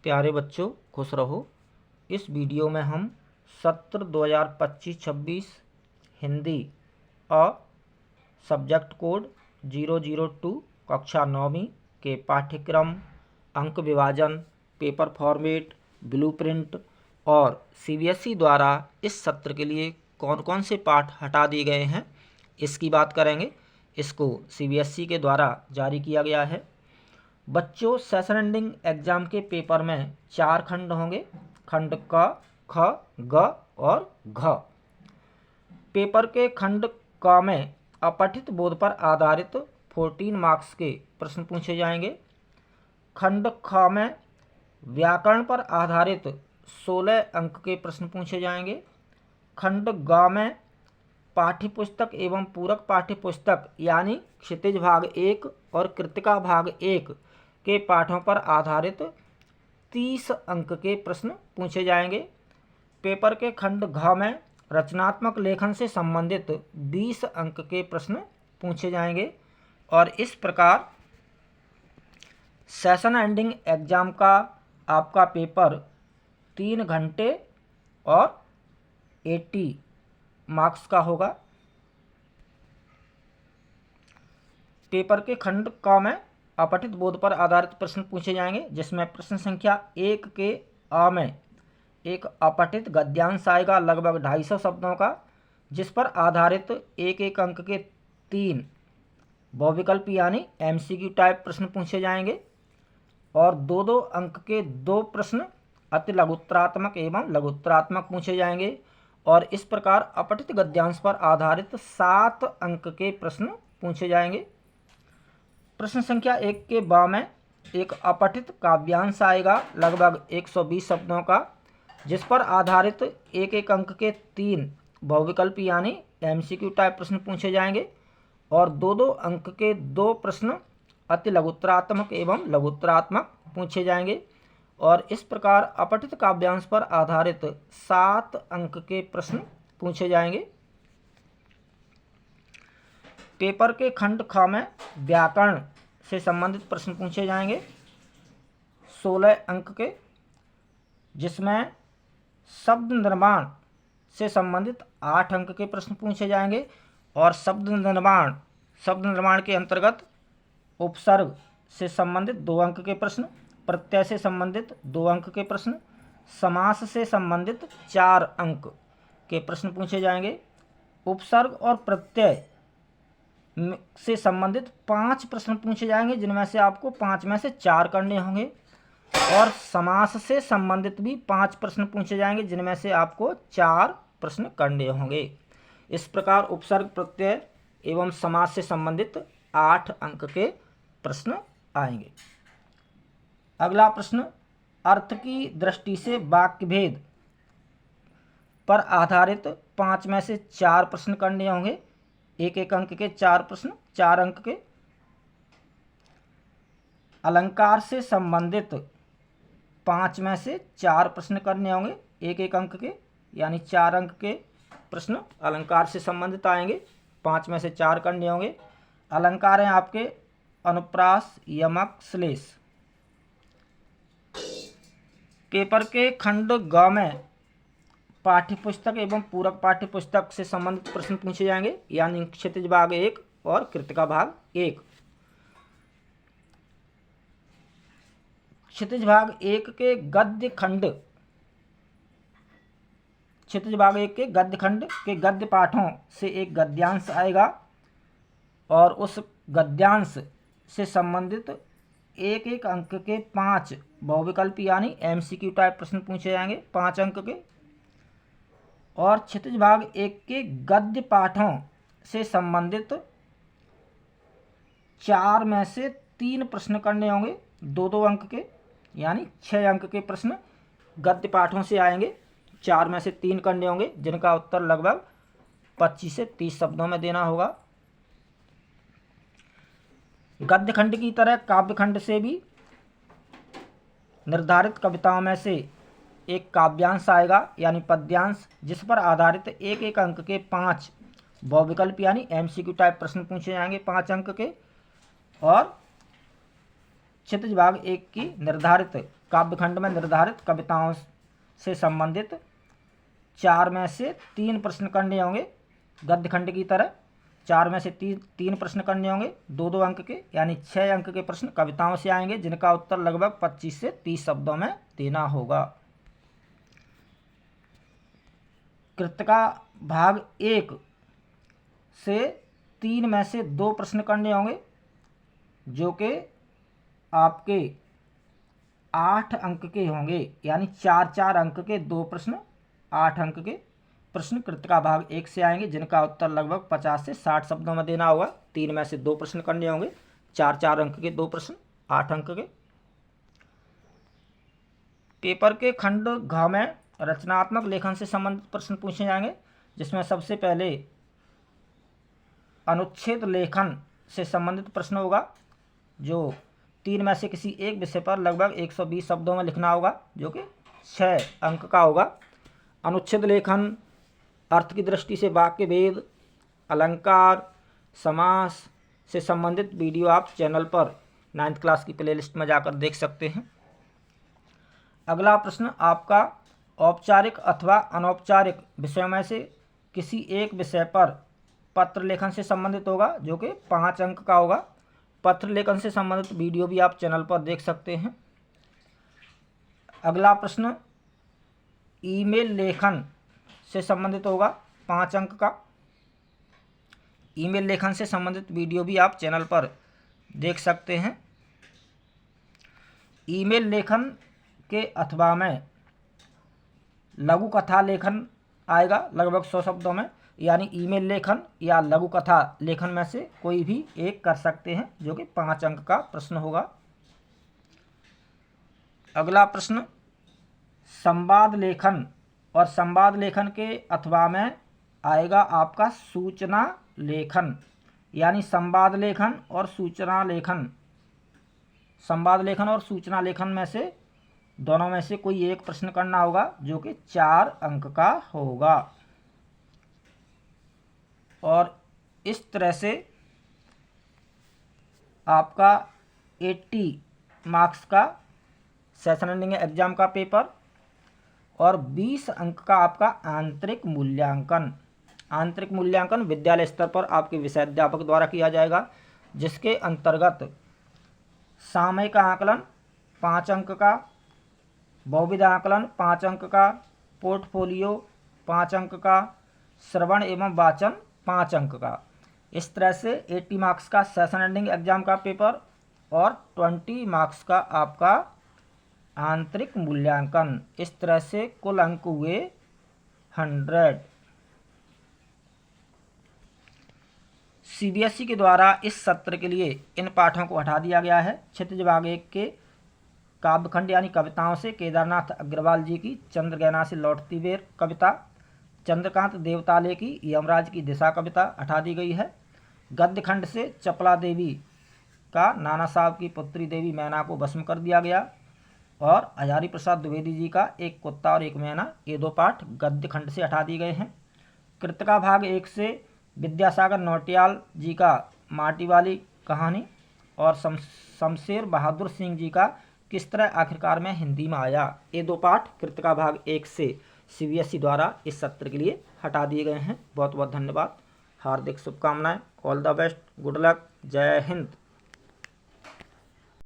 प्यारे बच्चों, खुश रहो। इस वीडियो में हम सत्र 2025-26 हिंदी अ सब्जेक्ट कोड 002 कक्षा 9वीं के पाठ्यक्रम, अंक विभाजन, पेपर फॉर्मेट, ब्लूप्रिंट और सीबीएसई द्वारा इस सत्र के लिए कौन कौन से पाठ हटा दिए गए हैं इसकी बात करेंगे। इसको सीबीएसई के द्वारा जारी किया गया है। बच्चों, सेशन एंडिंग एग्जाम के पेपर में 4 खंड होंगे। खंड क, ख, ग और घ। पेपर के खंड क में अपठित बोध पर आधारित 14 मार्क्स के प्रश्न पूछे जाएंगे। खंड ख में व्याकरण पर आधारित 16 अंक के प्रश्न पूछे जाएंगे। खंड ग में पाठ्यपुस्तक एवं पूरक पाठ्यपुस्तक यानी क्षितिज भाग 1 और कृतिका भाग 1 के पाठों पर आधारित 30 अंक के प्रश्न पूछे जाएंगे। पेपर के खंड घ में रचनात्मक लेखन से संबंधित 20 अंक के प्रश्न पूछे जाएंगे। और इस प्रकार सेशन एंडिंग एग्जाम का आपका पेपर 3 घंटे और 80 मार्क्स का होगा। पेपर के खंड क में अपठित बोध पर आधारित प्रश्न पूछे जाएंगे, जिसमें प्रश्न संख्या 1 के अ में एक अपठित गद्यांश आएगा लगभग 250 शब्दों का, जिस पर आधारित एक एक अंक के 3 बहुविकल्पी यानी एमसीक्यू टाइप प्रश्न पूछे जाएंगे और 2-2 अंक के 2 प्रश्न अति लघुत्तरात्मक एवं लघुत्तरात्मक पूछे जाएंगे। और इस प्रकार अपठित गद्यांश पर आधारित 7 अंक के प्रश्न पूछे जाएंगे। प्रश्न संख्या 1 के ब में एक अपठित काव्यांश आएगा लगभग 120 शब्दों का, जिस पर आधारित एक एक अंक के 3 बहुविकल्पी यानी एमसीक्यू टाइप प्रश्न पूछे जाएंगे और 2-2 अंक के 2 प्रश्न अति लघुत्तरात्मक एवं लघुत्तरात्मक पूछे जाएंगे। और इस प्रकार अपठित काव्यांश पर आधारित 7 अंक के प्रश्न पूछे जाएंगे। पेपर के खंड ख में व्याकरण से संबंधित प्रश्न पूछे जाएंगे 16 अंक के, जिसमें शब्द निर्माण से संबंधित 8 अंक के प्रश्न पूछे जाएंगे। और शब्द निर्माण के अंतर्गत उपसर्ग से संबंधित 2 अंक के प्रश्न, प्रत्यय से संबंधित 2 अंक के प्रश्न, समास से संबंधित 4 अंक के प्रश्न पूछे जाएंगे। उपसर्ग और प्रत्यय से संबंधित 5 प्रश्न पूछे जाएंगे, जिनमें से आपको 5 में से 4 करने होंगे। और समास से संबंधित भी 5 प्रश्न पूछे जाएंगे, जिनमें से आपको 4 प्रश्न करने होंगे। इस प्रकार उपसर्ग, प्रत्यय एवं समास से संबंधित 8 अंक के प्रश्न आएंगे। अगला प्रश्न, अर्थ की दृष्टि से वाक्य भेद पर आधारित 5 में से 4 प्रश्न करने होंगे। एक एक अंक के 4 प्रश्न, 4 अंक के। अलंकार से संबंधित 5 में से 4 प्रश्न करने होंगे, एक एक अंक के, यानी 4 अंक के प्रश्न अलंकार से संबंधित आएंगे। 5 में से 4 करने होंगे। अलंकार हैं आपके अनुप्रास, यमक, श्लेष। पेपर के खंड ग में पाठ्यपुस्तक एवं पूरक पाठ्यपुस्तक से संबंधित प्रश्न पूछे जाएंगे, यानी क्षितिज भाग 1 और कृतिका भाग 1। क्षितिज भाग 1 के गद्य खंड, क्षितिज भाग 1 के गद्य खंड के गद्य पाठों से एक गद्यांश आएगा और उस गद्यांश से संबंधित एक एक अंक के 5 बहुविकल्पी यानी एमसीक्यू टाइप प्रश्न पूछे जाएंगे, 5 अंक के। और क्षितिज भाग 1 के गद्य पाठों से संबंधित 4 में से 3 प्रश्न करने होंगे, 2-2 अंक के, यानी 6 अंक के प्रश्न गद्य पाठों से आएंगे। 4 में से 3 करने होंगे, जिनका उत्तर लगभग 25 से 30 शब्दों में देना होगा। गद्य खंड की तरह काव्य खंड से भी निर्धारित कविताओं में से एक काव्यांश आएगा यानी पद्यांश, जिस पर आधारित एक एक अंक के 5 बहुविकल्प यानी एमसीक्यू टाइप प्रश्न पूछे जाएंगे, 5 अंक के। और क्षितिज भाग 1 की निर्धारित काव्यखंड में निर्धारित कविताओं से संबंधित 4 में से 3 प्रश्न करने होंगे। गद्य खंड की तरह 4 में से 3 प्रश्न करने होंगे 2-2 अंक के, यानी 6 अंक के प्रश्न कविताओं से आएंगे, जिनका उत्तर लगभग 25 से 30 शब्दों में देना होगा। कृतिका भाग 1 से 3 में से 2 प्रश्न करने होंगे, जो कि आपके 8 अंक के होंगे, यानी 4-4 अंक के 2 प्रश्न 8 अंक के प्रश्न कृतिका भाग 1 से आएंगे, जिनका उत्तर लगभग 50 से 60 शब्दों में देना होगा। 3 में से 2 प्रश्न करने होंगे, 4-4 अंक के 2 प्रश्न 8 अंक के। पेपर के खंड घ में रचनात्मक लेखन से संबंधित प्रश्न पूछे जाएंगे, जिसमें सबसे पहले अनुच्छेद लेखन से संबंधित प्रश्न होगा, जो 3 में से किसी एक विषय पर लगभग 120 शब्दों में लिखना होगा, जो कि 6 अंक का होगा। अनुच्छेद लेखन अर्थ की दृष्टि से वाक्य भेद, अलंकार, समास से संबंधित वीडियो आप चैनल पर 9th क्लास की प्लेलिस्ट में जाकर देख सकते हैं। अगला प्रश्न आपका औपचारिक अथवा अनौपचारिक विषयों में से किसी एक विषय पर पत्र लेखन से संबंधित होगा, जो कि 5 अंक का होगा। पत्र लेखन से संबंधित वीडियो भी आप चैनल पर देख सकते हैं। अगला प्रश्न ईमेल लेखन से संबंधित होगा, 5 अंक का। ईमेल लेखन से संबंधित वीडियो भी आप चैनल पर देख सकते हैं। ईमेल लेखन के अथवा में लघु कथा लेखन आएगा लगभग 100 शब्दों में, यानी ईमेल लेखन या लघु कथा लेखन में से कोई भी एक कर सकते हैं, जो कि 5 अंक का प्रश्न होगा। अगला प्रश्न संवाद लेखन, और संवाद लेखन के अथवा में आएगा आपका सूचना लेखन, यानी संवाद लेखन और सूचना लेखन। संवाद लेखन और सूचना लेखन में से दोनों में से कोई एक प्रश्न करना होगा, जो कि 4 अंक का होगा। और इस तरह से आपका 80 मार्क्स का सेशन एंडिंग एग्जाम का पेपर और 20 अंक का आपका आंतरिक मूल्यांकन। आंतरिक मूल्यांकन विद्यालय स्तर पर आपके विषयाध्यापक द्वारा किया जाएगा, जिसके अंतर्गत सामयिक आकलन 5 अंक का, बहुविध आकलन 5 अंक का, पोर्टफोलियो 5 अंक का, श्रवण एवं वाचन 5 अंक का। इस तरह से 80 मार्क्स का सेशन एंडिंग एग्जाम का पेपर और 20 मार्क्स का आपका आंतरिक मूल्यांकन। इस तरह से कुल अंक हुए 100। सीबीएसई के द्वारा इस सत्र के लिए इन पाठों को हटा दिया गया है। क्षितिज भाग 1 के काव्यखंड यानी कविताओं से केदारनाथ अग्रवाल जी की चंद्रगैना से लौटती बेर कविता, चंद्रकांत देवताले की यमराज की दिशा कविता हटा दी गई है। गद्य खंड से चपला देवी का नाना साहब की पुत्री देवी मैना को भस्म कर दिया गया, और हजारी प्रसाद द्विवेदी जी का एक कुत्ता और एक मैना, ये 2 पाठ गद्य खंड से हटा दिए गए हैं। कृतिका भाग 1 से विद्यासागर नौटियाल जी का माटी वाली कहानी और शमशेर बहादुर सिंह जी का किस तरह आखिरकार में हिंदी में आया, ये 2 पाठ कृतिका भाग 1 से सीबीएसई द्वारा इस सत्र के लिए हटा दिए गए हैं। बहुत बहुत धन्यवाद, हार्दिक शुभकामनाएं, all the best, good luck, जय हिंद।